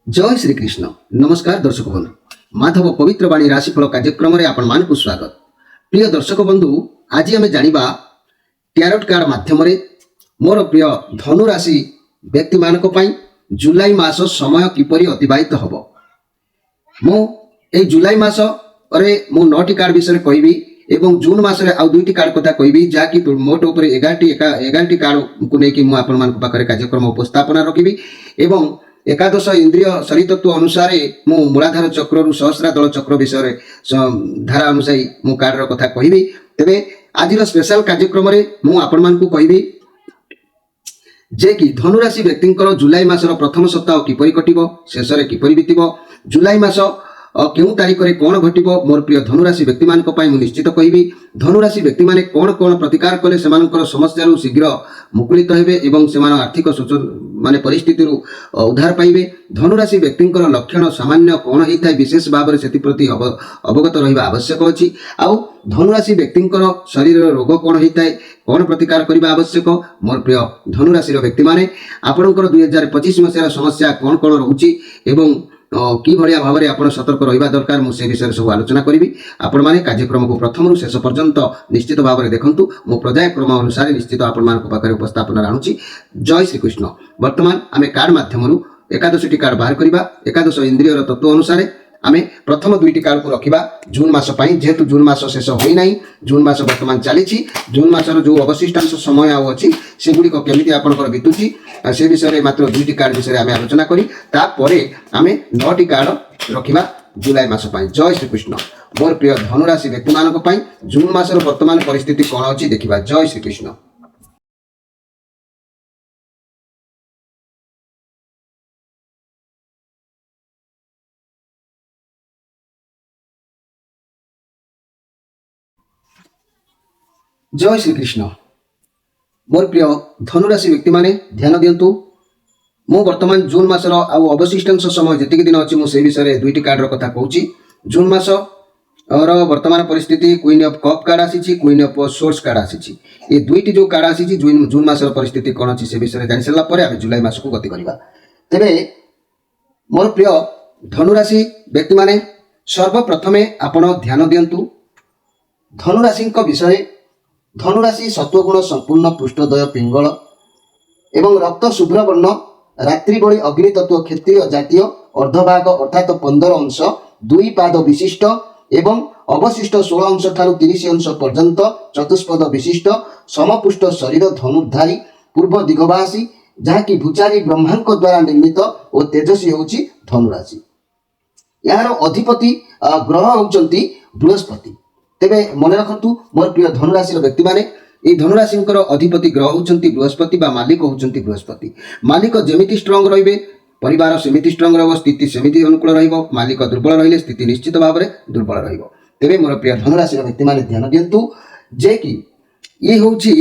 जय श्री कृष्ण। नमस्कार दर्शक बंधु, माधव पवित्र वाणी राशिफल कार्यक्रम में आपण मानक स्वागत। प्रिय दर्शक बंधु, आज आम जाना टैरोट कार्ड माध्यम मोर प्रिय धनु राशि व्यक्ति मानक जुलाई मास समय किपरि अतिबाहित हम। मु जुलाई मास मु 9टी कार्ड विषय कहबी एवं जून मासरे आउ 2टी कार्ड कथा कहबी जहाँकि मोट उपर 11टी कार्ड को लेकिन मुझे आपण पाखे कार्यक्रम उपस्थापना रखी एवं एकादश इंद्रिय शरीतत्व अनुसार मु मूलाधार चक्र रु सहस्रादल चक्र विषय धारा अनुसार मु कार्ड कथा कहबी। तेबे आज स्पेशल कार्यक्रम रे मु आपण मानकु कहबी जे कि धनुराशि व्यक्ति जुलाई मासर प्रथम सप्ताह किपरि कटिबो, शेष रे किपरि बीतिबो, जुलाई मास केउं तारीख रे कोन घटिबो, मोर प्रिय धनुराशि व्यक्ति मानक पई मु निश्चित कहबी। धनुराशि व्यक्ति माने कोन कोन प्रतिकार कले सेमानकर समस्या रु शीघ्र मुकुलित हेबे एवं सेमान आर्थिक माने परिस्थिति रु उद्धार पाइबे। धनुराशि व्यक्ति लक्षण सामान्य कोन हिताय विशेष भाव से प्रति अवगत रहिबा आवश्यक अछि। आउ धनुराशि व्यक्ति शरीर रोग कोन हिताय कोन प्रतिकार करबा आवश्यक, मोर प्रिय धनुराशि व्यक्ति माने आपणकर 2025 मसीहार समस्या कोन कोन रहउची एवं कि भलिया भाव में आप सतर्क रहिबा दरकार मुझे विषय सब आलोचना करी। आपण माने कार्यक्रम को प्रथम शेष पर्यंत निश्चित भाव में देखंतु। मो पर्याय क्रम अनुसार निश्चित आपण मानक पाखरे उपस्थापन राणुची। जय श्री कृष्ण। वर्तमान आमे कार्ड माध्यम 11टी कार्ड बाहर करबा। एकादश इंद्रियर तत्व अनुसार आमे प्रथम 2टी कार्ड को रखिबा जून मास पई, जेहेतु जून मास शेष होई नाही, जून मास वर्तमान चलीछि। जून मासर जो अवशिष्टांश समय आउ अछि सेगुडी को केमिति आपनकर बितुछि से विषय रे मात्र 2टी कार्ड विषय आमे आलोचना करी। तापरे आमे 9टी कार्ड रखिबा जुलाई मास पई। जय श्री कृष्ण। मोर प्रिय धनुराशि व्यक्ति मानक पई जून मासर वर्तमान परिस्थिति कोन अछि देखिबा। जय श्री कृष्ण। जय श्री कृष्ण। मोर प्रिय धनुराशि व्यक्ति माने ध्यान दियंतु। मु वर्तमान जून मासर आउ अवशिष्टांश समय जेतिक दिन अछि मु से विषय 2टी कार्ड कथा कहूची। जून मास और वर्तमान परिस्थिति क्वीन ऑफ कप कार्ड आसीची, क्वीन ऑफ सोर्स कार्ड आसीची। ये 2टी जो कार्ड आसीची जून मासर परिस्थिति कोन अछि से विषय जानि सला परे आमे जुलाई मास को गति करिबा। तेबे मोर प्रिय धनुराशि व्यक्ति माने सर्वप्रथमे आपण ध्यान दियंतु धनुराशि विषय। धनुराशि सत्वगुण संपूर्ण पृष्ठदय पिंगल एवं रक्त शुभ्र वर्ण रात्रि बड़ी अग्नि तत्व क्षेत्रीय जातीय अर्धभाग अर्थात 15 अंश 2 पाद विशिष्ट एवं अवशिष्ट 16 अंश ठारू 30 अंश पर्यंत चतुष्पद विशिष्ट समपुष्ट शरीर धनुर्धारी पूर्व दिगवासी जहाँकि भूचारी ब्रह्मांक द्वारा निर्मित और तेजस्वी होची धनुराशि। यार अधिपति ग्रह होचंती बृहस्पति। तेबे मन रखतु मोर प्रिय धनुराशि व्यक्ति माने ए धनुराशि अधिपति ग्रह होचंती बृहस्पति बा मालिक होचंती बृहस्पति। मालिक जेमिति स्ट्रांग रहिबे परिवार सेमिति स्ट्रांग रहबो, स्थिति सेमिति अनुकूल रहइबो। मालिक दुर्बल रहिले स्थिति निश्चित भाव में दुर्बल रहिबो। तेबे मोर प्रिय धनुराशि व्यक्ति माने ध्यान दियंतु जे कि ये होची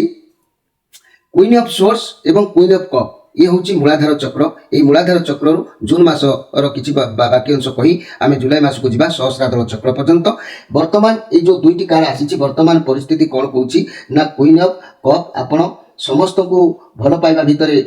क्वीन ऑफ सोर्स एवं क्वीन ऑफ कप। ये होची मूलाधार चक्र। ये मूलाधार चक्र जून मास किछि बाकी अंश कही आमे जुलाई मास को जिबा सहस्रादल चक्र पर्यंत। वर्तमान ये जो 2टी कार्ड आसीछि वर्तमान परिस्थिति कोन कहूछि ना क्वीन ऑफ कप आपण समस्त को भल पाइबा भितरे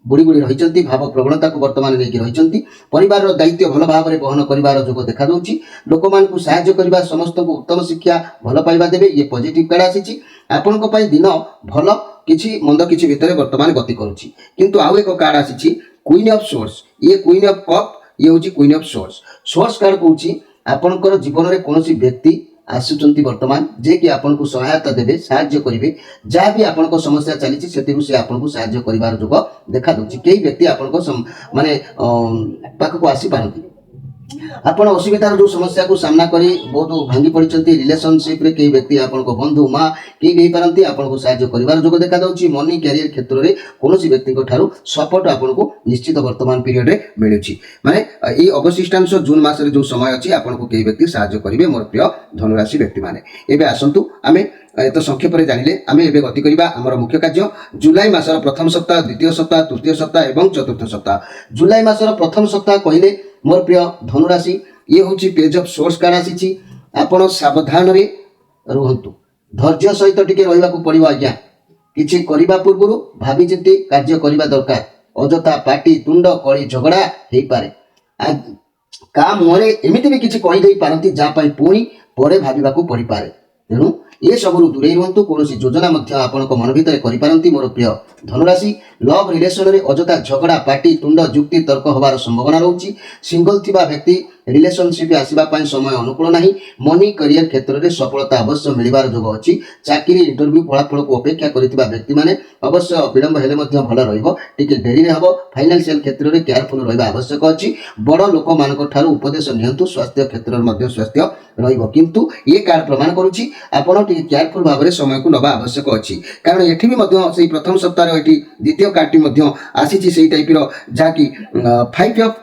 बुड़ी बुड़ी रहिचंती, भाव प्रवणता को वर्तमान लेके रहिचंती। परिवार दायित्व भल भाव में बहन करिवार जोग देखा दउछि। लोकमान को सहाय्य करिबा, समस्त को उत्तम शिक्षा भल पाइबा देबे। ये पॉजिटिव कार्ड आसीछि। आपण को पई दिन भल किछि मंद किछि भितरे वर्तमान गति करूछि। किंतु आउ एक कार्ड आसीछि क्वीन ऑफ सोर्स। ये क्वीन ऑफ कप ये होछि queen of swords. Swords card कहूछि आपनकर जीवन रे कोनोसी व्यक्ति आसुचंती वर्तमान जे कि आपन को सहायता देबे, सहाय्य करिवे। जहाँ भी आपन को समस्या चली से से आपन को सहाय्य करिवार जोग देखा दउछि। कई व्यक्ति आपन को माने पाख को आसी पारंती। आपण असुविधार जो समस्या को सामना करी बहुत भांगी पड़ती रिलेशनशिप रे कई व्यक्ति आपन को बंधु माँ कई भी पारंती आपन को सहाय्य करिवार जोग देखा दउछि। मनी कैरियर क्षेत्र रे कोनोसी व्यक्ति को ठारू सपोर्ट आपन को निश्चित वर्तमान पीरियड रे मिलुछि। माने ए अवशिष्टांश जून मास रे जो समय अछि आपन को कई व्यक्ति सहाय्य करिवे मोर प्रिय धनुराशि व्यक्ति माने। एबे आसंतु आमे तो संक्षेप रे जानिले आमे एबे गति करिबा हमर मुख्य कार्य जुलाई मासर प्रथम सप्ताह, द्वितीय सप्ताह, तृतीय सप्ताह एवं चतुर्थ सप्ताह। जुलाई मासर प्रथम सप्ताह कहिले मोर प्रिय धनुराशि ये होची पेज ऑफ सोर्स कार्ड आसीछि। आपण सावधान रे रहंतु, धैर्य सहित टिके रहिबा को पड़िबो। आज्ञा किछि करिबा पूर्वरु भाबी चिंती कार्य करिबा दरकार। अजथा पाटी तुंड कଳି झगड़ा हेई पारे। କା ମୁହଁରେ ଏମିତି ବି କିଛି କହିଦେଇପାରନ୍ତି ଯାହା ପାଇଁ ପୁଣି ପରେ ଭାବିବାକୁ ପଡ଼ିପାରେ। ତେଣୁ ଏସବୁରୁ ଦୂରେଇ ରୁହନ୍ତୁ। କୌଣସି ଯୋଜନା ମଧ୍ୟ ଆପଣଙ୍କ ମନ ଭିତରେ କରିପାରନ୍ତି। ମୋର ପ୍ରିୟ ଧନୁରାଶି, ଲଭ୍ ରିଲେସନରେ ଅଯଥା ଝଗଡ଼ା, ପାଟି ତୁଣ୍ଡ, ଯୁକ୍ତି ତର୍କ ହେବାର ସମ୍ଭାବନା ରହୁଛି। ସିଙ୍ଗଲ ଥିବା ବ୍ୟକ୍ତି ରିଲେସନସିପ୍ ଆସିବା ପାଇଁ ସମୟ ଅନୁକୂଳ ନାହିଁ। ମନି କ୍ୟାରିୟର କ୍ଷେତ୍ରରେ ସଫଳତା ଅବଶ୍ୟ ମିଳିବାର ଯୋଗ ଅଛି। ଚାକିରି ଇଣ୍ଟରଭ୍ୟୁ ଫଳାଫଳକୁ ଅପେକ୍ଷା କରିଥିବା ବ୍ୟକ୍ତିମାନେ ଅବଶ୍ୟ ବିଳମ୍ବ ହେଲେ ମଧ୍ୟ ଭଲ ରହିବ, ଟିକେ ଡେରିରେ ହେବ। ଫାଇନାନ୍ସିଆଲ କ୍ଷେତ୍ରରେ କେୟାରଫୁଲ ରହିବା ଆବଶ୍ୟକ ଅଛି। ବଡ଼ ଲୋକମାନଙ୍କ ଠାରୁ ଉପଦେଶ ନିଅନ୍ତୁ। ସ୍ୱାସ୍ଥ୍ୟ କ୍ଷେତ୍ରରେ ମଧ୍ୟ ସ୍ୱାସ୍ଥ୍ୟ ରହିବ, କିନ୍ତୁ ଏ କାର୍ଡ ପ୍ରମାଣ କରୁଛି ଆପଣ ଟିକେ କେୟାରଫୁଲ ଭାବରେ ସମୟକୁ ନେବା ଆବଶ୍ୟକ ଅଛି। କାରଣ ଏଠି ବି ମଧ୍ୟ ସେଇ ପ୍ରଥମ ସପ୍ତାହର ଏଠି ଦ୍ୱିତୀୟ କାର୍ଡଟି ମଧ୍ୟ ଆସିଛି ସେଇ ଟାଇପର, ଯାହାକି 5 ଅଫ୍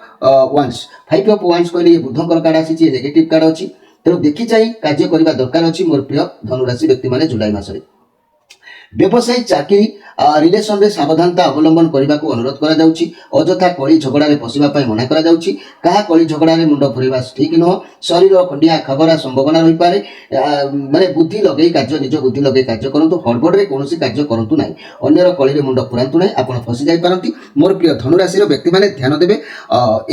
ୱାନ୍ସ। 5 ଅଫ୍ ୱାନ୍ସ କହିଲେ ଏ ବୁଧଙ୍କର କାର୍ଡ ଆସିଛି, ନେଗେଟିଭ କାର୍ଡ ଅଛି। ତେଣୁ ଦେଖି ଚାହିଁ କାର୍ଯ୍ୟ କରିବା ଦରକାର ଅଛି ମୋର ପ୍ରିୟ ଧନୁରାଶି ବ୍ୟକ୍ତିମାନେ ଜୁଲାଇ ମାସରେ। ବ୍ୟବସାୟୀ, ଚାକିରି, ରିଲେସନରେ ସାବଧାନତା ଅବଲମ୍ବନ କରିବାକୁ ଅନୁରୋଧ କରାଯାଉଛି। ଅଯଥା କଳି ଝଗଡ଼ାରେ ପଶିବା ପାଇଁ ମନା କରାଯାଉଛି। କାହା କଳି ଝଗଡ଼ାରେ ମୁଣ୍ଡ ପୁରେଇବା ଠିକ ନୁହଁ। ଶରୀର ଖଣ୍ଡିଆ ଖାବରା ସମ୍ଭାବନା ରହିପାରେ। ମାନେ ବୁଦ୍ଧି ଲଗେଇ କାର୍ଯ୍ୟ, ନିଜ ବୁଦ୍ଧି ଲଗେଇ କାର୍ଯ୍ୟ କରନ୍ତୁ। ହଡ଼ବଡ଼ରେ କୌଣସି କାର୍ଯ୍ୟ କରନ୍ତୁ ନାହିଁ। ଅନ୍ୟର କଳିରେ ମୁଣ୍ଡ ପୁରାନ୍ତୁ ନାହିଁ, ଆପଣ ଫସି ଯାଇପାରନ୍ତି। ମୋର ପ୍ରିୟ ଧନୁରାଶିର ବ୍ୟକ୍ତିମାନେ ଧ୍ୟାନ ଦେବେ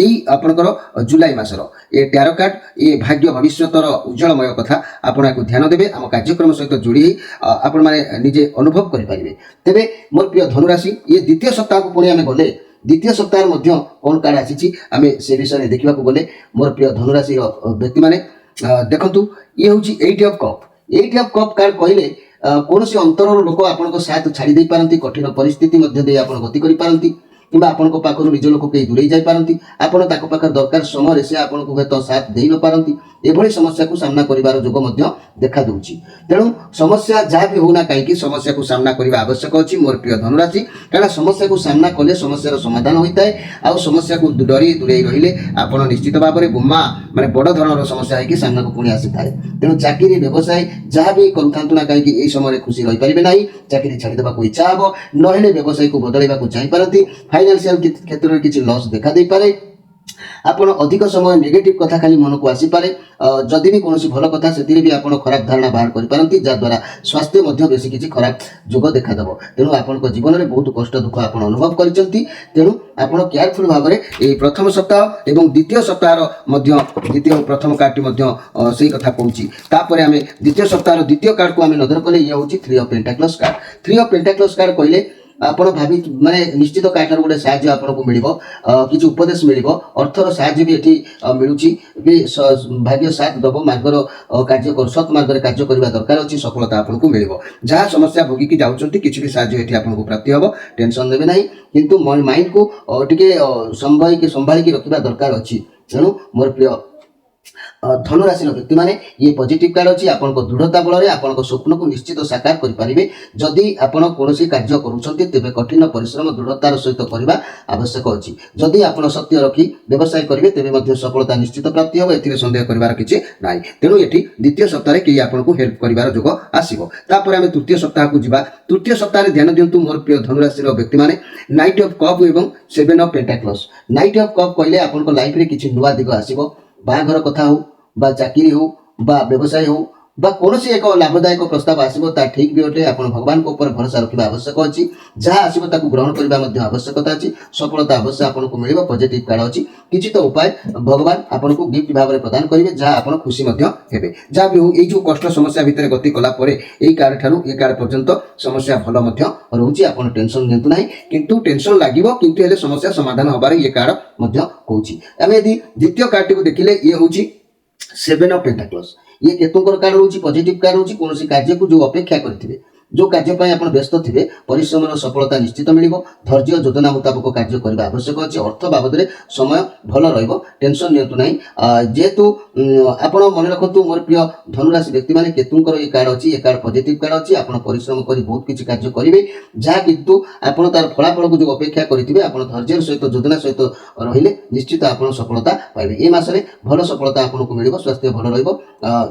ଏଇ ଆପଣଙ୍କର ଜୁଲାଇ ମାସର ଏ ଟ୍ୟାରୋ କାର୍ଡ, ଏ ଭାଗ୍ୟ ଭବିଷ୍ୟତର ଉଜ୍ଜଳମୟ କଥା ଆପଣ ୟାକୁ ଧ୍ୟାନ ଦେବେ। ଆମ କାର୍ଯ୍ୟକ୍ରମ ସହିତ ଯୋଡ଼ି ହୋଇ ଆପଣମାନେ ନିଜେ ଅନୁଭବ କରିପାରିବେ। ତେବେ ମୋର ପ୍ରିୟ ଧନୁରାଶି, ଇଏ ଦ୍ୱିତୀୟ ସପ୍ତାହକୁ ପୁଣି ଆମେ ଗଲେ ଦ୍ୱିତୀୟ ସପ୍ତାହରେ ମଧ୍ୟ କ'ଣ କାର୍ଡ ଆସିଛି ଆମେ ସେ ବିଷୟରେ ଦେଖିବାକୁ ଗଲେ ମୋର ପ୍ରିୟ ଧନୁରାଶିର ବ୍ୟକ୍ତିମାନେ ଦେଖନ୍ତୁ, ଇଏ ହେଉଛି 8 of cup. 8 of cup card କହିଲେ କୌଣସି ଅନ୍ତରର ଲୋକ ଆପଣଙ୍କ ସାଥ ଛାଡ଼ି ଦେଇପାରନ୍ତି। କଠିନ ପରିସ୍ଥିତି ମଧ୍ୟ ଦେଇ ଆପଣ ଗତି କରିପାରନ୍ତି, କିମ୍ବା ଆପଣଙ୍କ ପାଖରୁ ନିଜ ଲୋକ କେହି ଦୂରେଇ ଯାଇପାରନ୍ତି। ଆପଣ ତାଙ୍କ ପାଖରେ ଦରକାର ସମୟରେ ସେ ଆପଣଙ୍କୁ ହୁଏତ ସାଥ ଦେଇ ନ ପାରନ୍ତି। ଏଭଳି ସମସ୍ୟାକୁ ସାମ୍ନା କରିବାର ଯୋଗ ମଧ୍ୟ ଦେଖାଦେଉଛି। ତେଣୁ ସମସ୍ୟା ଯାହା ବି ହେଉନା କାହିଁକି ସମସ୍ୟାକୁ ସାମ୍ନା କରିବା ଆବଶ୍ୟକ ଅଛି ମୋର ପ୍ରିୟ ଧନୁରାଶି। କାରଣ ସମସ୍ୟାକୁ ସାମ୍ନା କଲେ ସମସ୍ୟାର ସମାଧାନ ହୋଇଥାଏ। ଆଉ ସମସ୍ୟାକୁ ଡରି ଦୂରେଇ ରହିଲେ ଆପଣ ନିଶ୍ଚିତ ଭାବରେ ମାନେ ବଡ଼ ଧରଣର ସମସ୍ୟା ହେଇକି ସାମ୍ନାକୁ ପୁଣି ଆସିଥାଏ। ତେଣୁ ଚାକିରି, ବ୍ୟବସାୟ ଯାହା ବି କରୁଥାନ୍ତୁ ନା କାହିଁକି ଏହି ସମୟରେ ଖୁସି ରହିପାରିବେ ନାହିଁ। ଚାକିରି ଛାଡ଼ିଦେବାକୁ ଇଚ୍ଛା ହେବ, ନହେଲେ ବ୍ୟବସାୟକୁ ବଦଳାଇବାକୁ ଚାହିଁପାରନ୍ତି। ଫାଇନାନ୍ସିଆଲ କ୍ଷେତ୍ରରେ କିଛି ଲସ୍ ଦେଖାଦେଇପାରେ। ଆପଣ ଅଧିକ ସମୟ ନେଗେଟିଭ କଥା ଖାଲି ମନକୁ ଆସିପାରେ। ଯଦି ବି କୌଣସି ଭଲ କଥା ସେଥିରେ ବି ଆପଣ ଖରାପ ଧାରଣା ବାହାର କରିପାରନ୍ତି, ଯାହାଦ୍ୱାରା ସ୍ୱାସ୍ଥ୍ୟ ମଧ୍ୟ ବେଶୀ କିଛି ଖରାପ ଯୋଗ ଦେଖାଦେବ। ତେଣୁ ଆପଣଙ୍କ ଜୀବନରେ ବହୁତ କଷ୍ଟ ଦୁଃଖ ଆପଣ ଅନୁଭବ କରିଛନ୍ତି। ତେଣୁ ଆପଣ କେୟାରଫୁଲ ଭାବରେ ଏହି ପ୍ରଥମ ସପ୍ତାହ ଏବଂ ଦ୍ୱିତୀୟ ସପ୍ତାହର ମଧ୍ୟ ପ୍ରଥମ କାର୍ଡଟି ମଧ୍ୟ ସେଇ କଥା କହୁଛି। ତାପରେ ଆମେ ଦ୍ୱିତୀୟ ସପ୍ତାହର ଦ୍ୱିତୀୟ କାର୍ଡକୁ ଆମେ ନଜର କଲେ ଇଏ ହେଉଛି 3 ଅଫ୍ ପେଣ୍ଟାକ୍ଲସ୍ କାର୍ଡ। 3 ଅଫ୍ ପେଣ୍ଟାକ୍ଲସ୍ କାର୍ଡ କହିଲେ ଆପଣ ମାନେ ନିଶ୍ଚିତ କାହାଠାରୁ ଗୋଟେ ସାହାଯ୍ୟ ଆପଣଙ୍କୁ ମିଳିବ, କିଛି ଉପଦେଶ ମିଳିବ, ଅର୍ଥର ସାହାଯ୍ୟ ବି ଏଠି ମିଳୁଛି। ବି ଭାଗ୍ୟ ସାଥ ଦେବ। ମାର୍ଗର ସତ୍ ମାର୍ଗରେ କାର୍ଯ୍ୟ କରିବା ଦରକାର ଅଛି, ସଫଳତା ଆପଣଙ୍କୁ ମିଳିବ। ଯାହା ସମସ୍ୟା ଭୋଗିକି ଯାଉଛନ୍ତି କିଛି ବି ସାହାଯ୍ୟ ଏଠି ଆପଣଙ୍କୁ ପ୍ରାପ୍ତି ହେବ, ଟେନସନ୍ ନେବେ ନାହିଁ। କିନ୍ତୁ ମାଇଣ୍ଡକୁ ଟିକେ ସମ୍ଭାଳିକି ରଖିବା ଦରକାର ଅଛି। ତେଣୁ ମୋର ପ୍ରିୟ ଧନୁରାଶିର ବ୍ୟକ୍ତିମାନେ ଇଏ ପଜିଟିଭ କାର୍ଡ ଅଛି। ଆପଣଙ୍କ ଦୃଢ଼ତା ବଳରେ ଆପଣଙ୍କ ସ୍ୱପ୍ନକୁ ନିଶ୍ଚିତ ସାକାର କରିପାରିବେ। ଯଦି ଆପଣ କୌଣସି କାର୍ଯ୍ୟ କରୁଛନ୍ତି ତେବେ କଠିନ ପରିଶ୍ରମ ଦୃଢ଼ତାର ସହିତ କରିବା ଆବଶ୍ୟକ ଅଛି। ଯଦି ଆପଣ ସତ୍ୟ ରଖି ବ୍ୟବସାୟ କରିବେ ତେବେ ମଧ୍ୟ ସଫଳତା ନିଶ୍ଚିତ ପ୍ରାପ୍ତି ହେବ, ଏଥିରେ ସନ୍ଦେହ କରିବାର କିଛି ନାହିଁ। ତେଣୁ ଏଠି ଦ୍ୱିତୀୟ ସପ୍ତାହରେ କେହି ଆପଣଙ୍କୁ ହେଲ୍ପ କରିବାର ଯୋଗ ଆସିବ। ତାପରେ ଆମେ ତୃତୀୟ ସପ୍ତାହକୁ ଯିବା। ତୃତୀୟ ସପ୍ତାହରେ ଧ୍ୟାନ ଦିଅନ୍ତୁ ମୋର ପ୍ରିୟ ଧନୁରାଶିର ବ୍ୟକ୍ତିମାନେ। 9 ଅଫ୍ କପ୍ ଏବଂ 7 ଅଫ୍ ପେଣ୍ଟାକ୍ଲସ୍। 9 ଅଫ୍ କପ୍ କହିଲେ ଆପଣଙ୍କ ଲାଇଫରେ କିଛି ନୂଆ ଦିଗ ଆସିବ। ବାହାଘର କଥା ହଉ ବା ଚାକିରି ହଉ ବା ବ୍ୟବସାୟ ହଉ ବା କୌଣସି ଏକ ଲାଭଦାୟକ ପ୍ରସ୍ତାବ ଆସିବ, ତା ଠିକ୍ ବି ଅଟେ। ଆପଣ ଭଗବାନଙ୍କ ଉପରେ ଭରସା ରଖିବା ଆବଶ୍ୟକ ଅଛି। ଯାହା ଆସିବ ତାକୁ ଗ୍ରହଣ କରିବା ମଧ୍ୟ ଆବଶ୍ୟକତା ଅଛି। ସଫଳତା ଅବଶ୍ୟ ଆପଣଙ୍କୁ ମିଳିବ, ପଜିଟିଭ କାର୍ଡ ଅଛି। କିଛି ତ ଉପାୟ ଭଗବାନ ଆପଣଙ୍କୁ ଗିଫ୍ଟ ଭାବରେ ପ୍ରଦାନ କରିବେ, ଯାହା ଆପଣ ଖୁସି ମଧ୍ୟ ହେବେ। ଯାହା ବି ହଉ, ଏଇ ଯେଉଁ କଷ୍ଟ ସମସ୍ୟା ଭିତରେ ଗତି କଲା ପରେ ଏଇ କାର୍ଡ ଠାରୁ ଏ କାର୍ଡ ପର୍ଯ୍ୟନ୍ତ ସମସ୍ୟା ଭଲ ମଧ୍ୟ ରହୁଛି। ଆପଣ ଟେନସନ୍ ନିଅନ୍ତୁ ନାହିଁ, କିନ୍ତୁ ଟେନସନ୍ ଲାଗିବ, କିନ୍ତୁ ହେଲେ ସମସ୍ୟା ସମାଧାନ ହେବାରେ ଏ କାର୍ଡ ମଧ୍ୟ କହୁଛି। ଆମେ ଯଦି ଦ୍ୱିତୀୟ କାର୍ଡଟିକୁ ଦେଖିଲେ ଇଏ ହେଉଛି 7 ଅଫ୍ ପେଣ୍ଟାକ୍ଲସ୍। ଇଏ କେତୁଙ୍କର କାର୍ଡ ରହୁଛି, ପଜିଟିଭ କାର୍ଡ ରହୁଛି। କୌଣସି କାର୍ଯ୍ୟକୁ ଯେଉଁ ଅପେକ୍ଷା କରିଥିବେ, ଯେଉଁ କାର୍ଯ୍ୟ ପାଇଁ ଆପଣ ବ୍ୟସ୍ତ ଥିବେ, ପରିଶ୍ରମର ସଫଳତା ନିଶ୍ଚିତ ମିଳିବ। ଧୈର୍ଯ୍ୟ ଯୋଜନା ମୁତାବକ କାର୍ଯ୍ୟ କରିବା ଆବଶ୍ୟକ ଅଛି। ଅର୍ଥ ବାବଦରେ ସମୟ ଭଲ ରହିବ, ଟେନସନ୍ ନିଅନ୍ତୁ ନାହିଁ। ଯେହେତୁ ଆପଣ ମନେ ରଖନ୍ତୁ ମୋର ପ୍ରିୟ ଧନୁରାଶି ବ୍ୟକ୍ତିମାନେ, କେତୁଙ୍କର ଏ କାର୍ଡ ଅଛି, ଏ କାର୍ଡ ପଜିଟିଭ କାର୍ଡ ଅଛି। ଆପଣ ପରିଶ୍ରମ କରି ବହୁତ କିଛି କାର୍ଯ୍ୟ କରିବେ, ଯାହା କିନ୍ତୁ ଆପଣ ତାର ଫଳାଫଳକୁ ଯେଉଁ ଅପେକ୍ଷା କରିଥିବେ, ଆପଣ ଧୈର୍ଯ୍ୟର ସହିତ ଯୋଜନା ସହିତ ରହିଲେ ନିଶ୍ଚିତ ଆପଣ ସଫଳତା ପାଇବେ। ଏ ମାସରେ ଭଲ ସଫଳତା ଆପଣଙ୍କୁ ମିଳିବ, ସ୍ୱାସ୍ଥ୍ୟ ଭଲ ରହିବ।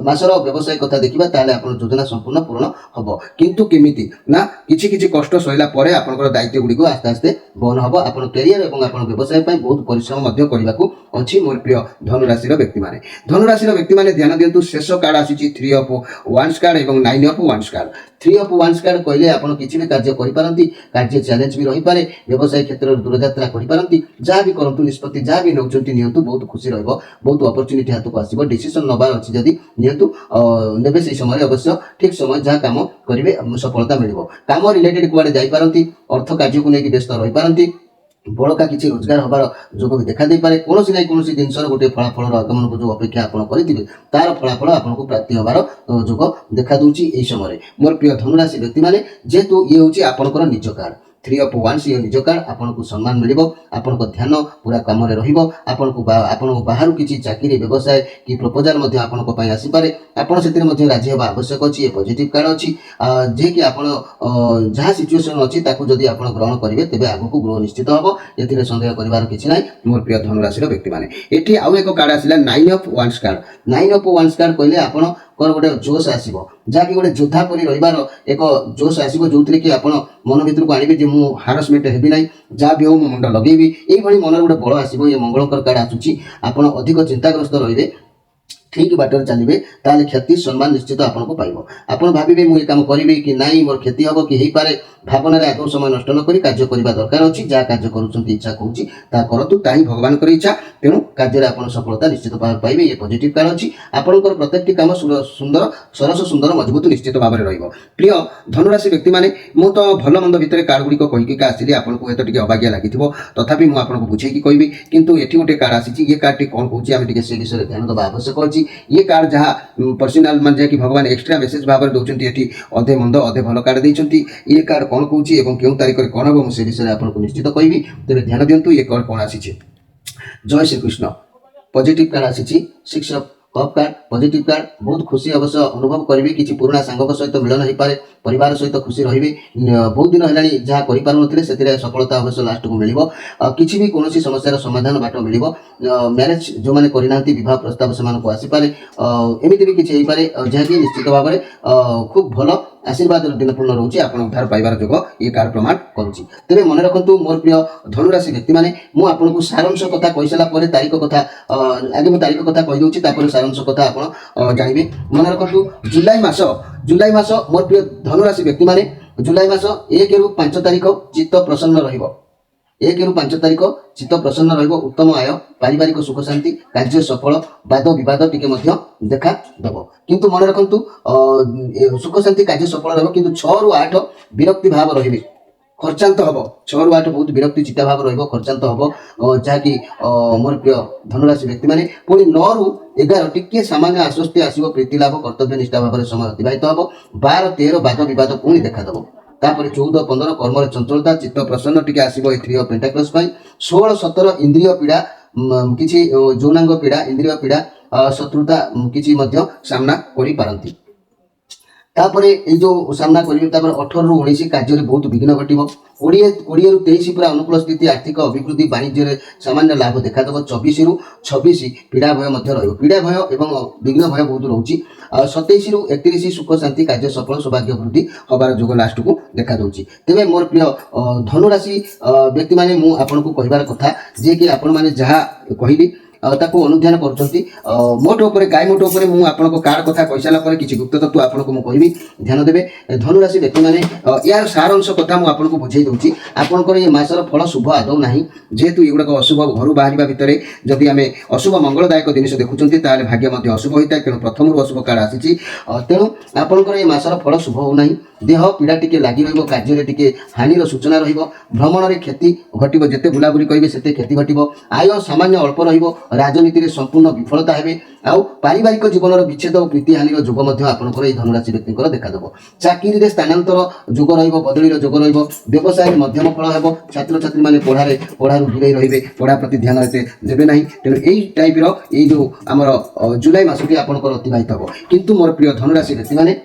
ମାସର ବ୍ୟବସାୟ କଥା ଦେଖିବା ତାହେଲେ ଆପଣ ଯୋଜନା ସମ୍ପୂର୍ଣ୍ଣ ପୂରଣ ହେବ। କିନ୍ତୁ केमिति ना किछि किछि कष्ट सहिला परे आपनकर दायित्व गुडी को आस्ते आस्ते बहन हबो आपन करियर एवं आपन व्यवसाय पय बहुत परिश्रम मध्य करबाकू अछि मोर प्रिय धनु राशि रो व्यक्ति माने ध्यान दियंतु शेष कार्ड आसी 3 ऑफ वांस कार्ड एवं 9 ऑफ वांस कार्ड 3 ऑफ वांस कार्ड कहले आपन किछि भी कार्य करि पारंती कार्य चैलेंज भी रही पारे व्यवसाय क्षेत्र दूरयात्रा करि पारंती जहाँ भी करंतु निष्पत्ति जहाँ भी नौचंती नियंतु बहुत खुशी रहबो बहुत अपॉर्चुनिटी हाथ को आसीबो डिसीजन नबार अछि जदी नियंतु नेबे से समय अवश्य ठीक समय जहाँ काम करिवे सफलता मिलिबो काम रिलेटेड कुआडे जाई पारंती अर्थ कार्य को नेकी व्यस्त रही पारंती बड़का किसी रोजगार हबार जोग भी देखा दे पारे कोनोसी नै कोनोसी जिनसर गोटे फलाफल आगमन को जो अपेक्षा आपण करिथिबे तार फलाफल आपनको प्राप्ति हबार जोग देखा दूची एई समय मोर प्रिय धनु राशि व्यक्ति माने जेतु ये होची आपनकर निज कार्ड 3 ऑफ वांस ये निज कार्ड आपनको सम्मान मिलिबो आपनको ध्यान पूरा काम रे रहिबो आपनको बाहर किछि चाकरी व्यवसाय की प्रपोजल मध्ये आपनको पय आसी पारे आपण सेतिर मध्ये राजी हेबा आवश्यक अछि ए पॉजिटिव कार्ड अछि जे कि आपण जहा सिचुएशन अछि ताकू जदी आपण ग्रहण करिवे तबे आगु ग्रो निश्चित हबो एथिरे संदेह करिवार किछि नै मोर प्रिय धनु राशि रो व्यक्ति माने एठी आउ एको कार्ड आसिला 9 ऑफ वांस कार्ड 9 ऑफ वांस कार्ड कहले आपण कर गोटे जोश आसीबो जाकि गोटे योद्धा परि रहिबार एक जोश आसीबो जोथरे कि आपण मन भितर को आनिबे जे मु हारासमेंट हेबी नै जा भी हो मु मुंड लगेबी एई भली मन गोटे बळ आसीबो ये मंगलकर कार्ड आसुची आपण अधिक चिंताग्रस्त रहिबे ठीक बाटर चलिए ताले क्षति सम्मान निश्चित आपको पाइबो आपण भाबिबे मु ए काम करिवे कि नाही मोर क्षति हबो कि हेई पारे भावना रे आगो समय नष्ट न करी कार्य करबा दरकार अछि जा कार्य करूछंती इच्छा कहूची ता करतु ताही भगवान कर इच्छा तेनु कार्य रे आपण सफलता निश्चित पाइबे ये पॉजिटिव कार्ड अछि आपनकर प्रत्येकटी काम सुंदर सरस सुंदर मजबूत निश्चित भाव रे रहइबो प्रिय धनु राशि व्यक्ति माने मु तो भलो मंद भितरे कार्ड गुडी को कहि के आसिली आपनको एतो टिके अभाग्य लागिथिबो तथापि मु आपनको बुझे कि कहबी किंतु एठी गोटे कार्ड आसीची ये कार्ड टी कोन कहूची आमे टिके से विषय ध्यान दबा आवश्यक अछि ये कार्ड जहाँ पर्सनाल मान जाए कि भगवान एक्स्ट्रा मेसेज भाव में दौरान ये अधे मंद अधे भल कार्ड देती ये कार्ड कौन कौन एवं क्यों तारीख में कौन हम से विषय आपको निश्चित कहबी तेरे ध्यान दिंतु ये कार्ड कौन आसी जय श्री कृष्ण पॉजिटिव कार्ड आसी 6 of cup card positive card बहुत खुशी अवश्य अनुभव करेंगे किसी पुराना सांग सहित मिलन हो पाए परिवार सहित खुशी रही बहुत दिन है जहाँ कर सफलता अवश्य लास्ट को मिल किसी भी कौन समस्या समाधान बाट मिल मैरिज जो मैंने करना विवाह प्रस्ताव से आसीपे एमती भी किसी पारे जहाँकि निश्चित भाव में खूब भल आशीर्वाद दिनपूर्ण रोचे आप उद्धार पाइबार जोग ये कार्ड प्रमाण करुच्ची तेरे मन रखु मोर प्रिय धनुराशि व्यक्ति मैंने मुझे सारांश कथा कही सारा तारीख कथा आगे मुझे तारीख कथा कहीदे सारांश कथा आप जानवे मन रखु जुलाई मास मोर प्रिय धनुराशि व्यक्ति मैंने जुलाई मास 1 ରୁ 5 तारीख चित्त प्रसन्न रहिबो 1 ରୁ 5 तारीख चित्त प्रसन्न रहिबो उत्तम आय पारिवारिक सुख शांति कार्य सफल वाद विवाद टिके मध्य देखा दबो किंतु मन रखंतु सुख शांति कार्य सफल रहिबो किंतु 6 ରୁ 8 विरक्ति भाव रहिबे खर्चांत हम 6 ରୁ 8 बहुत विरक्ति चिंता भाव रहिबो खर्चांत हम जहाँकि मोर प्रिय धनुराशि व्यक्ति मैंने पुणी 9 ରୁ 11 टिके सामान्य आश्वस्ति आसीबो प्रीति लाभ कर्तव्य निष्ठा भाव समय अतिबाहित हम 12 13 वाद विवाद पुणी देखा दबो तापर 14 15 कर्म चंचलता चित्त प्रसन्न टिके आसीबो 3 ऑफ पेंटाकल्स पई 16 17 इंद्रिय पीड़ा किछि जौनांग पीड़ा इंद्रिय पीड़ा शत्रुता किछि मध्य सामना करि पारंती तापर ये जो सामना करेंगे 18 ରୁ 19 कार्य बहुत विघ्न घटो 20 ରୁ 23 पूरा अनुकूल स्थिति आर्थिक अभिवृद्धि वाणिज्य सामान्य लाभ देखा 24 ରୁ 26 पीड़ा भय पीड़ा भय एवं विघ्न भय बहुत रोचे 27 ରୁ 31 सुख शांति कार्य सफल सौभाग्य वृद्धि हबार जोग लास्ट को देखा दूसरी तेज मोर प्रिय धनुराशि व्यक्ति मैंने मुझे कहबार कथा जे कि आपण मैंने जहाँ कहली ताको अनुध्यान करुँच मोट उपर गाय मोट उपर मुझे आपको कार्ड कथा कही सारा किसी गुप्त तत्व आपको मुझे ध्यान देवे धनुराशि व्यक्ति मैंने यार सारांश कथा मुझे बुझे दूसरी आपंकर ये मासर फल शुभ आदौ ना जेहेतु युगुड़ाक अशुभ घर बाहर भितर जदि आम अशुभ मंगलदायक जिन देखुं ताल भाग्य अशुभ होता है तेणु प्रथम अशुभ कार्ड आसी तेणु आपंकर ये मासर फल शुभ होना देह पीड़ा टिके लगी रहिबो कार्य टिके हानिर सूचना रहिबो भ्रमण रे क्षति घटिबो जेते बुलाबुली करिवे सेते क्षति घटिबो आय सामान्य अल्प रहिबो राजनीति रे संपूर्ण विफलता हेबे आउ पारिवारिक जीवन विच्छेद और प्रीति हानिर जोग मध्य आपनकर ए धनुराशि व्यक्ति देखा देबो चाकरी रे स्थानांतर जोग रहिबो बदलीर जोग रहिबो व्यवसाय मध्यम फल हेबो छात्र छात्री माने पढ़ारू दूरे रहिबे पढ़ा प्रति ध्यान एते देबे नाही तेणु एई टाइप रो ए जो हमर जुलाई मासटी आपनकर अतिबाहित हेबो किंतु मोर प्रिय धनुराशि व्यक्ति माने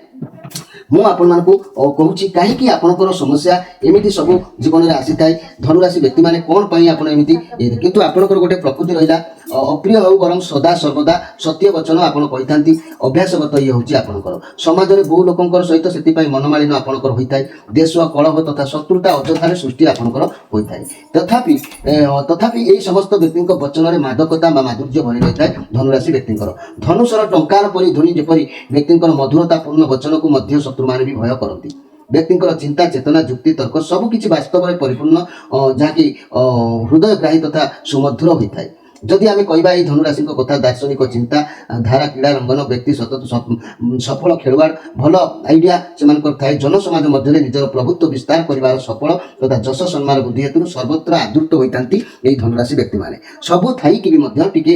मु आपण मानकु कहूची कहीं आपनकर समस्या एमिति सब जीवन में आसी थाए धनुराशि व्यक्ति माने कौन पई आपण एमिति किंतु आपनकर गोटे प्रकृति रहिला अप्रिय हो बरं सदा सर्वदा सत्य वचन आपण कहिथांती अभ्यासगत ये होची आपणकर समाज रे बहु लोकंकर सहित सेति पई मनमालिन आपणकर होइथाय देश कलह तथा शत्रुता अजथारे सृष्टि आपणकर होइथाय तथापि एई समस्त व्यक्तिक वचन रे मादकता बा माधुर्य भरि रहिथाय धनुराशि व्यक्तिकर धनुषर टंकार परि ध्वनि जेपरि व्यक्तिकर मधुरता पूर्ण वचन को मध्य शत्रु माने भी भय करती व्यक्तिଙ୍କର ଚିନ୍ତା ଚେତନା ଯୁକ୍ତି ତର୍କ ସବୁ କିଛି ବାସ୍ତବରେ ପରିପୂର୍ଣ୍ଣ ଯାହାକି ହୃଦୟଗ୍ରାହୀ ତଥା ସୁମଧୁର ହୋଇଥାଏ ଯଦି ଆମେ କହିବା ଏହି ଧନୁରାଶିଙ୍କ କଥା ଦାର୍ଶନିକ ଚିନ୍ତା ଧାରା କ୍ରୀଡ଼ା ରଙ୍ଗନ ବ୍ୟକ୍ତି ସତତ ସଫଳ ଖେଳୁଆଡ଼ ଭଲ ଆଇଡ଼ିଆ ସେମାନଙ୍କର ଥାଏ ଜନସମାଜ ମଧ୍ୟରେ ନିଜର ପ୍ରଭୁତ୍ୱ ବିସ୍ତାର କରିବାର ସଫଳ ତଥା ଯଶ ସମ୍ମାନ ବୃଦ୍ଧି ହେତୁ ସର୍ବତ୍ର ଆଦୃତ ହୋଇଥାନ୍ତି ଏହି ଧନୁରାଶି ବ୍ୟକ୍ତିମାନେ ସବୁ ଥାଇକି ବି ମଧ୍ୟ ଟିକେ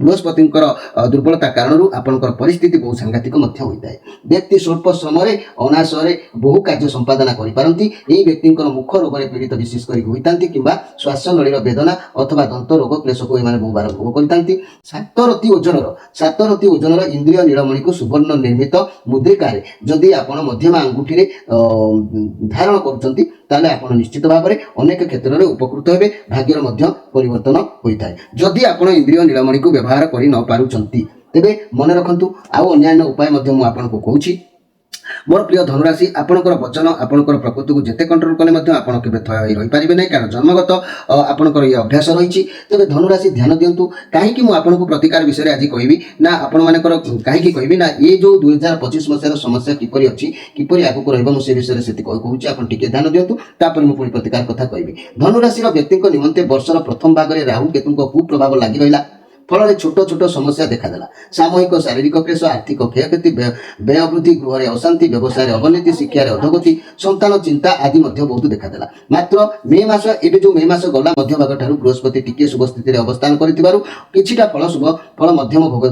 ବୃହସ୍ପତିଙ୍କର ଦୁର୍ବଳତା କାରଣରୁ ଆପଣଙ୍କର ପରିସ୍ଥିତି ବହୁ ସାଂଘାତିକ ମଧ୍ୟ ହୋଇଥାଏ ବ୍ୟକ୍ତି ସ୍ୱଳ୍ପ ସମୟରେ ଅନାସରେ ବହୁ କାର୍ଯ୍ୟ ସମ୍ପାଦନା କରିପାରନ୍ତି ଏହି ବ୍ୟକ୍ତିଙ୍କର ମୁଖ ରୋଗରେ ପୀଡ଼ିତ ବିଶେଷ କରି ହୋଇଥାନ୍ତି କିମ୍ବା ଶ୍ୱାସନଳୀର ବେଦନା ଅଥବା ଦନ୍ତ ରୋଗ କ୍ଲେଶକୁ ଏମାନେ ବହୁ ବାର ଭୋଗ କରିଥାନ୍ତି ସାତରତି ଓଜନର ଇନ୍ଦ୍ରିୟ ନୀଳମଣିକୁ ସୁବର୍ଣ୍ଣ ନିର୍ମିତ ମୁଦ୍ରିକାରେ ଯଦି ଆପଣ ମଧ୍ୟମା ଆଙ୍ଗୁଠିରେ ଧାରଣ କରୁଛନ୍ତି ତାହେଲେ ଆପଣ ନିଶ୍ଚିତ ଭାବରେ ଅନେକ କ୍ଷେତ୍ରରେ ଉପକୃତ ହେବେ ଭାଗ୍ୟର ମଧ୍ୟ ପରିବର୍ତ୍ତନ ହୋଇଥାଏ ଯଦି ଆପଣ ଇନ୍ଦ୍ରିୟ ନୀଳମଣିକୁ ବ୍ୟବହାର କରି ନ ପାରୁଛନ୍ତି ତେବେ ମନେ ରଖନ୍ତୁ ଆଉ ଅନ୍ୟାନ୍ୟ ଉପାୟ ମଧ୍ୟ ମୁଁ ଆପଣଙ୍କୁ କହୁଛି मोर प्रिय धनुराशि आपणकर वचन आपणकर प्रकृति को जेते कंट्रोल कले मध्य आपण केबे थय होई रहि परिबे नै कारण जन्मगत आपणकर ये अभ्यास रहिछि तबे धनुराशि ध्यान दियंतु काहे कि मु आपनको प्रतिकार विषय रे आज कहबी ना आपण मानकर काहे कि कहबी ना ये जो 2025 मसिया समस्या किपरि अछि किपरि आगु को रहबो मु से विषय रे सेति कहूछि आपण टिके ध्यान दियंतु तापर मु पुनी प्रतिकार कथा कहबी धनुराशि रो व्यक्ति को निमंते वर्षर प्रथम भाग रे राहु केतु को कुप्रभाव लागि रहिला फल छोट छोट समस्या देखादेला सामूहिक शारीरिक क्लेश आर्थिक क्षयक्षति व्यय वृद्धि गृह अशांति व्यवसाय अवनति शिक्षा अधोगति संतान चिंता आदि बहुत देखादेला मात्र मे मास एबे जो मे मास गला मध्य भाग ठारू बृहस्पति टिके शुभ स्थिति अवस्थान करथिबारु किछिटा फल शुभ फल मध्यम भोग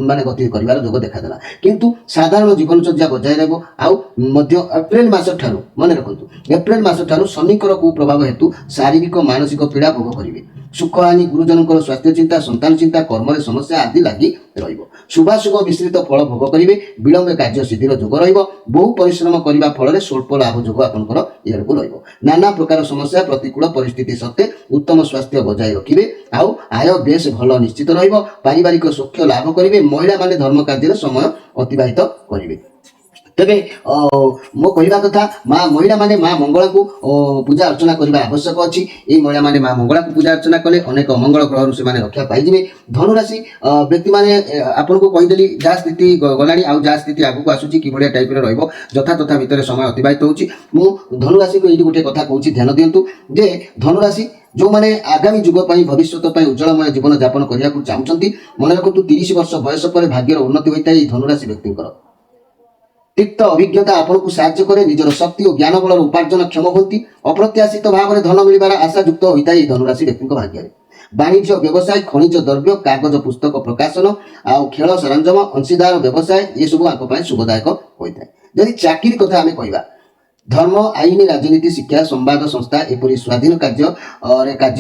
माने गति करिवार जोग देखादेला किंतु साधारण जीवनचर्या बजाय रहबो आउ मध्य एप्रिल मास ठारू माने रखंतु एप्रिल मास ठारू शनिकर कुप्रभाव हेतु शारीरिक मानसिक पीड़ा भोग करिवे सुख हानि गुरुजनकर स्वास्थ्य चिंता संतान चिंता कर्म समस्या आदि लगी रहिबो शुभाशुभ मिश्रित फल भोग करिवे विलंब कार्य सिद्धिर जोग रहिबो बहु परिश्रम करिबा फल स्वल्प लाभ जोग आपनकर इयाडको रहिबो नाना प्रकार समस्या प्रतिकूल परिस्थिति सत्ते उत्तम स्वास्थ्य बजाय रखिबे आउ आय बेस भल निश्चित रहिबो पारिवारिक सुख लाभ करिवे महिला माने धर्म कार्य समय अतिबाहित करिवे तेबे मो कहवा कथा माँ महिला माने माँ मंगला को पूजा अर्चना करने आवश्यक अच्छी ये महिला माने माँ मंगला को पूजा अर्चना कले अनेक मंगल ग्रह से रक्षा पाइबे धनुराशि व्यक्ति माने आपन को कहीदेली जहाँ स्थिति गलानी आउ जहाँ स्थिति आगू आसूची कि भाया टाइप रहा यथा तथा भितर समय अतिबाहित होची मु धनुराशि को ये गोटे कथा कहूँ ध्यान दिंतु जे धनुराशि जो माने आगामी जुग भविष्य उज्जवलमय जीवन यापन करने को चाहते मन रखु 30 वर्ष बयस पर भाग्यर उन्नति होता है धनुराशि व्यक्ति तिक्त अभिज्ञता आपन को साहाय्य करे निजर शक्ति और ज्ञान बल उपार्जन क्षम होती अप्रत्याशित भाव में धन मिलबार आशा युक्त होता है धनुराशि व्यक्ति भाग्य वाणिज्य व्यवसाय खनिज द्रव्य कागज पुस्तक प्रकाशन आउ खेल सरंजाम अंशीदार व्यवसाय ये सब आपको शुभदायक होता है जदि चाकरी कथा आम कहवा धर्म आईन राजनीति शिक्षा संवाद संस्था एपरी स्वाधीन कार्य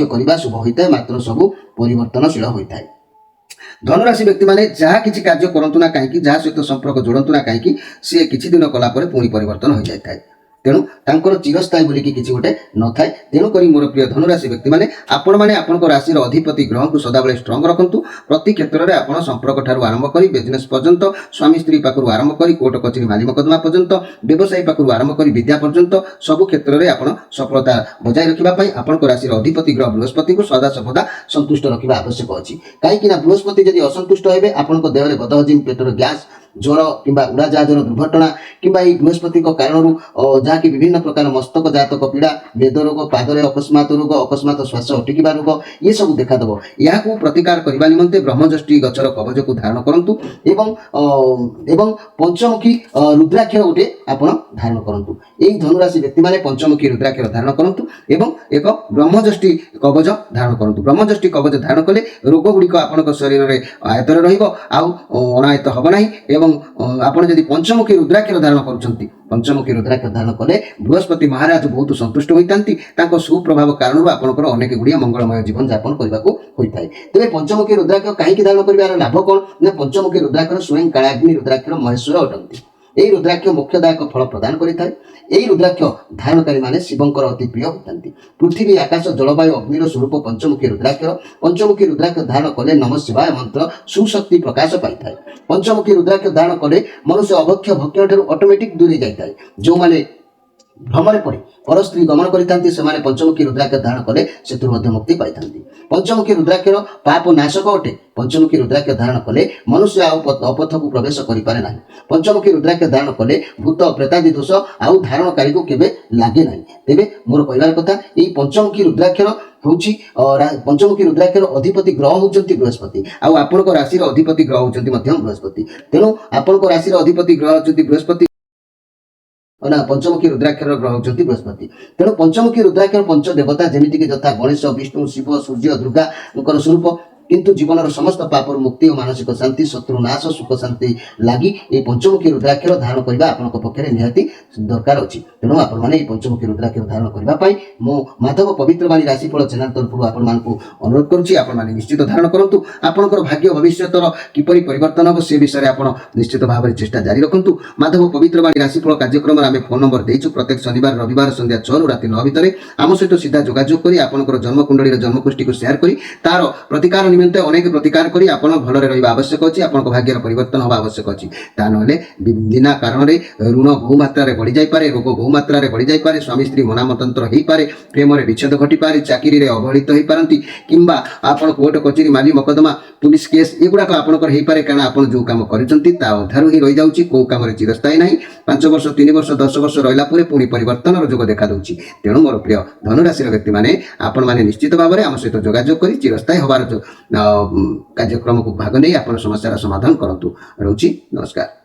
करने शुभ होता है मात्र सब परिवर्तनशील होता है धनुराशि व्यक्ति माने जहाँ किसी कार्य करंतु ना कहीं जहाँ सहित संपर्क जोड़तु ना कहीं सी किसी दिन कला पुणी परिवर्तन हो जाए तेणु तांकर चिरस्थायी बोलिकी किसी गोटे न थाए तेणुक मोर प्रिय धनुराशि व्यक्ति माने आपण माने आपन राशि अधिपति ग्रह को सदाबले स्ट्रंग रखंतु प्रति क्षेत्र में आपन संपर्क ठारू आरंभ करी बिजनेस पर्यंत स्वामी स्त्री पाखु आरंभ करी कोर्ट कचेरी माली मकदमा पर्यंत व्यवसायी पाखु आरंभ करी विद्या पर्यंत सबु क्षेत्र में आपन सफलता बजाय रखिबा आपन राशि अधिपति ग्रह बृहस्पति को सदा सर्वदा संतुष्ट रखिबा आवश्यक अछि कहीं बृहस्पति यदि असंतुष्ट हेबे आपन देह में बदहजिम पेटर गैस ज्वर किंबा उड़ाजहाजर दुर्घटना किंबा बृहस्पति कारण जहाँ कि विभिन्न प्रकार मस्तक जातक पीड़ा वेद रोग पादरे अकस्मात रोग अकस्मात श्वास अटकिबा रोग ये सब देखादेव या प्रतिकार करने निमंते ब्रह्मजष्टि गचर कवच को धारण करूँ एवं पंचमुखी रुद्राक्ष गोटे आप धारण करूँ यही धनुराशि व्यक्ति माने पंचमुखी रुद्राक्ष धारण करूँ एवं एक ब्रह्मजष्टि कवच धारण करूँ ब्रह्मजष्टि कवच धारण कले रोग गुड़िक आपण शरीर में आयतर अनायत हम ना आपण जदि पंचमुखी रुद्राक्ष धारण करुछंती पंचमुखी रुद्राक्ष धारण कले बृहस्पति महाराज बहुत संतुष्ट होइतांती तांको सुप्रभाव कारण आपनकर अनेक गुड़िया मंगलमय जीवन यापन करबाको होइताय तेबे पंचमुखी रुद्राक्ष काहेकि धारण करिवार लाभ कोन ना पंचमुखी रुद्राक्ष स्वयं कालाग्नि रुद्राक्ष महेश्वर अटंती ଏହି ରୁଦ୍ରାକ୍ଷ ମୋକ୍ଷଦାୟକ ଫଳ ପ୍ରଦାନ କରିଥାଏ। ଏହି ରୁଦ୍ରାକ୍ଷ ଧାରଣକାରୀ ମାନେ ଶିବଙ୍କର ଅତି ପ୍ରିୟ ହୋଇଥାନ୍ତି। ପୃଥିବୀ ଆକାଶ ଜଳବାୟୁ ଅଗ୍ନିର ସ୍ୱରୂପ ପଞ୍ଚମୁଖୀ ରୁଦ୍ରାକ୍ଷର। ପଞ୍ଚମୁଖୀ ରୁଦ୍ରାକ୍ଷ ଧାରଣ କଲେ ନମ ଶିବାୟ ମନ୍ତ୍ର ସୁଶକ୍ତି ପ୍ରକାଶ ପାଇଥାଏ। ପଞ୍ଚମୁଖୀ ରୁଦ୍ରାକ୍ଷ ଧାରଣ କଲେ ମନୁଷ୍ୟ ଅଭକ୍ଷ ଭକ୍ଷଣ ଠାରୁ ଅଟୋମେଟିକ୍ ଦୂରେଇ ଯାଇଥାଏ। ଯେଉଁମାନେ ଭ୍ରମରେ ପଡ଼ି ପର ସ୍ତ୍ରୀ ଗମନ କରିଥାନ୍ତି ସେମାନେ ପଞ୍ଚମୁଖୀ ରୁଦ୍ରାକ୍ଷ ଧାରଣ କଲେ ସେଥିରୁ ମଧ୍ୟ ମୁକ୍ତି ପାଇଥାନ୍ତି। ପଞ୍ଚମୁଖୀ ରୁଦ୍ରାକ୍ଷର ପାପ ନାଶକ ଅଟେ। ପଞ୍ଚମୁଖୀ ରୁଦ୍ରାକ୍ଷ ଧାରଣ କଲେ ମନୁଷ୍ୟ ଆଉ ଅପଥକୁ ପ୍ରବେଶ କରିପାରେ ନାହିଁ। ପଞ୍ଚମୁଖୀ ରୁଦ୍ରାକ୍ଷ ଧାରଣ କଲେ ଭୂତ ପ୍ରେତାଦି ଦୋଷ ଆଉ ଧାରଣକାରୀକୁ କେବେ ଲାଗେ ନାହିଁ। ତେବେ ମୋର କହିବାର କଥା ଏହି ପଞ୍ଚମୁଖୀ ରୁଦ୍ରାକ୍ଷର ହେଉଛି ପଞ୍ଚମୁଖୀ ରୁଦ୍ରାକ୍ଷର ଅଧିପତି ଗ୍ରହ ହେଉଛନ୍ତି ବୃହସ୍ପତି ଆଉ ଆପଣଙ୍କ ରାଶିର ଅଧିପତି ଗ୍ରହ ହେଉଛନ୍ତି ମଧ୍ୟ ବୃହସ୍ପତି। ତେଣୁ ଆପଣଙ୍କ ରାଶିର ଅଧିପତି ଗ୍ରହ ହେଉଛନ୍ତି ବୃହସ୍ପତି ନା ପଞ୍ଚମୁଖୀ ରୁଦ୍ରାକ୍ଷର ଗ୍ରହ ହେଉଛନ୍ତି ବୃହସ୍ପତି। ତେଣୁ ପଞ୍ଚମୁଖୀ ରୁଦ୍ରାକ୍ଷର ପଞ୍ଚ ଦେବତା ଯେମିତିକି ଯଥା ଗଣେଶ ବିଷ୍ଣୁ ଶିବ ସୂର୍ଯ୍ୟ ଦୁର୍ଗାଙ୍କର ସ୍ୱରୂପ। କିନ୍ତୁ ଜୀବନର ସମସ୍ତ ପାପରୁ ମୁକ୍ତି ଓ ମାନସିକ ଶାନ୍ତି ଶତ୍ରୁ ନାଶ ସୁଖ ଶାନ୍ତି ଲାଗି ଏହି ପଞ୍ଚମୁଖୀ ରୁଦ୍ରାକ୍ଷର ଧାରଣ କରିବା ଆପଣଙ୍କ ପକ୍ଷରେ ନିହାତି ଦରକାର ଅଛି। ତେଣୁ ଆପଣମାନେ ଏହି ପଞ୍ଚମୁଖୀ ରୁଦ୍ରାକ୍ଷର ଧାରଣ କରିବା ପାଇଁ ମୁଁ ମାଧବ ପବିତ୍ରବାଣୀ ରାଶିଫଳ ଚ୍ୟାନେଲ ତରଫରୁ ଆପଣମାନଙ୍କୁ ଅନୁରୋଧ କରୁଛି। ଆପଣମାନେ ନିଶ୍ଚିତ ଧାରଣ କରନ୍ତୁ। ଆପଣଙ୍କର ଭାଗ୍ୟ ଭବିଷ୍ୟତର କିପରି ପରିବର୍ତ୍ତନ ହେବ ସେ ବିଷୟରେ ଆପଣ ନିଶ୍ଚିତ ଭାବରେ ଚେଷ୍ଟା ଜାରି ରଖନ୍ତୁ। ମାଧବ ପବିତ୍ରବାଣୀ ରାଶିଫଳ କାର୍ଯ୍ୟକ୍ରମରେ ଆମେ ଫୋନ୍ ନମ୍ବର ଦେଇଛୁ। ପ୍ରତ୍ୟେକ ଶନିବାର ରବିବାର ସନ୍ଧ୍ୟା 6ରୁ ରାତି 9 ଭିତରେ ଆମ ସହିତ ସିଧା ଯୋଗାଯୋଗ କରି ଆପଣଙ୍କର ଜନ୍ମକୁଣ୍ଡଳୀର ଜନ୍ମକୁଷ୍ଠୀକୁ ସେୟାର କରି ତାର ପ୍ରତିକାର ନିମନ୍ତେ ଅନେକ ପ୍ରତିକାର କରି ଆପଣ ଭଲରେ ରହିବା ଆବଶ୍ୟକ ଅଛି। ଆପଣଙ୍କ ଭାଗ୍ୟର ପରିବର୍ତ୍ତନ ହେବା ଆବଶ୍ୟକ ଅଛି। ତା ନହେଲେ ବିନା କାରଣରେ ଋଣ ବହୁ ମାତ୍ରାରେ ବଢ଼ିଯାଇପାରେ, ରୋଗ ବହୁ ମାତ୍ରାରେ ବଢ଼ିଯାଇପାରେ, ସ୍ୱାମୀ ସ୍ତ୍ରୀ ମନାମତନ୍ତ୍ର ହୋଇପାରେ, ପ୍ରେମରେ ବିଚ୍ଛେଦ ଘଟିପାରେ, ଚାକିରିରେ ଅବହେଳିତ ହୋଇପାରନ୍ତି କିମ୍ବା ଆପଣ କୋର୍ଟ କଚେରୀ ମାଲି ମକଦ୍ଦମା ପୁଲିସ କେସ୍ ଏଗୁଡ଼ାକ ଆପଣଙ୍କର ହୋଇପାରେ। କାରଣ ଆପଣ ଯେଉଁ କାମ କରିଛନ୍ତି ତା ଅଧାରୁ ହିଁ ରହିଯାଉଛି। କେଉଁ କାମରେ ଚିରସ୍ଥାୟୀ ନାହିଁ। 5 ବର୍ଷ 3 ବର୍ଷ 10 ବର୍ଷ ରହିଲା ପରେ ପୁଣି ପରିବର୍ତ୍ତନର ଯୋଗ ଦେଖାଦେଉଛି। ତେଣୁ ମୋର ପ୍ରିୟ ଧନୁରାଶିର ବ୍ୟକ୍ତିମାନେ ଆପଣମାନେ ନିଶ୍ଚିତ ଭାବରେ ଆମ ସହିତ ଯୋଗାଯୋଗ କରି ଚିରସ୍ଥାୟୀ ହେବାର କାର୍ଯ୍ୟକ୍ରମକୁ ଭାଗ ନେଇ ଆପଣ ସମସ୍ୟାର ସମାଧାନ କରନ୍ତୁ। ରହୁଛି, ନମସ୍କାର।